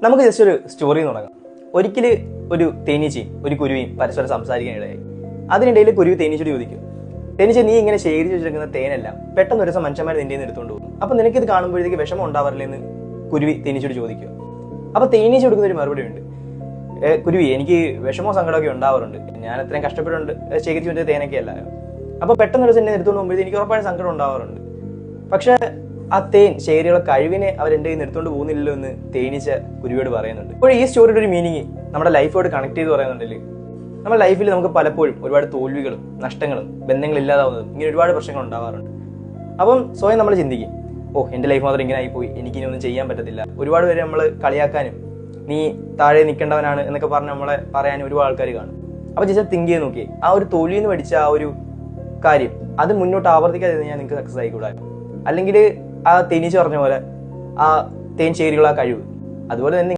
നമുക്ക് ജസ്റ്റ് ഒരു സ്റ്റോറി തുടങ്ങാം. ഒരിക്കൽ ഒരു തേനീച്ചയും ഒരു കുരുവിയും പരസ്പരം സംസാരിക്കാനിടയായി. അതിനിടയിൽ കുരുവി തേനീച്ചയോട് ചോദിക്കും, തേനീച്ച, നീ ഇങ്ങനെ ശേഖരിച്ച് വെച്ചിരിക്കുന്ന തേനെല്ലാം പെട്ടെന്ന് ഒരു ദിവസം മനുഷ്യന്മാർ നിന്റെ നിന്ന് എടുത്തുകൊണ്ട് പോകും. അപ്പൊ നിനക്കിത് കാണുമ്പോഴത്തേക്ക് വിഷമം ഉണ്ടാവാറില്ലെന്ന് കുരുവി തേനീച്ചയോട് ചോദിക്കും. അപ്പൊ തേനീച്ച കൊടുക്കുന്ന ഒരു മറുപടി ഉണ്ട്, കുരുവി, എനിക്ക് വിഷമോ സങ്കടമൊക്കെ ഉണ്ടാവാറുണ്ട്. ഞാൻ അത്രയും കഷ്ടപ്പെട്ടുണ്ട് ശേഖരിച്ച് വെച്ച തേനൊക്കെ അല്ല. അപ്പൊ പെട്ടെന്ന് ഒരു ദിവസം എന്നെ എടുത്തുകൊണ്ട് പോകുമ്പോഴത്തേക്ക് എനിക്ക് ഉറപ്പായും സങ്കടം ഉണ്ടാവാറുണ്ട്. പക്ഷെ ആ തേൻ ശേഖരിയുള്ള കഴിവിനെ അവരെന്റെ കയ്യിൽ നിന്ന് എടുത്തുകൊണ്ട് പോകുന്നില്ലല്ലോ എന്ന് തേനീച്ച കുരുവിയോട് പറയുന്നുണ്ട്. അപ്പോൾ ഈ സ്റ്റോറിയുടെ ഒരു മീനിങ് നമ്മുടെ ലൈഫോട് കണക്ട് ചെയ്ത് പറയുന്നുണ്ടെങ്കിൽ, നമ്മുടെ ലൈഫിൽ നമുക്ക് പലപ്പോഴും ഒരുപാട് തോൽവികളും നഷ്ടങ്ങളും ബന്ധങ്ങളില്ലാതാവുന്നതും ഇങ്ങനെ ഒരുപാട് പ്രശ്നങ്ങൾ ഉണ്ടാവാറുണ്ട്. അപ്പം സ്വയം നമ്മൾ ചിന്തിക്കും, ഓ, എൻ്റെ ലൈഫ് മാത്രം ഇങ്ങനെ ആയിപ്പോയി, എനിക്കിനി ഒന്നും ചെയ്യാൻ പറ്റത്തില്ല. ഒരുപാട് പേര് നമ്മൾ കളിയാക്കാനും നീ താഴെ നിൽക്കേണ്ടവനാണ് എന്നൊക്കെ പറഞ്ഞ് നമ്മളെ പറയാനും ഒരുപാട് ആൾക്കാർ കാണും. അപ്പോൾ ജസ്റ്റ് തിങ്ക് ചെയ്ത് നോക്കി, ആ ഒരു തോൽവിയിൽ നിന്ന് പഠിച്ച ആ ഒരു കാര്യം അത് മുന്നോട്ട് ആവർത്തിക്കാതെ ഞാൻ നിങ്ങൾക്ക് സക്സസ് ആയിക്കൂടാ. അല്ലെങ്കിൽ ആ തേനീച്ച പറഞ്ഞ പോലെ ആ തേൻ ശേഖരിയുള്ള ആ കഴിവ് അതുപോലെ തന്നെ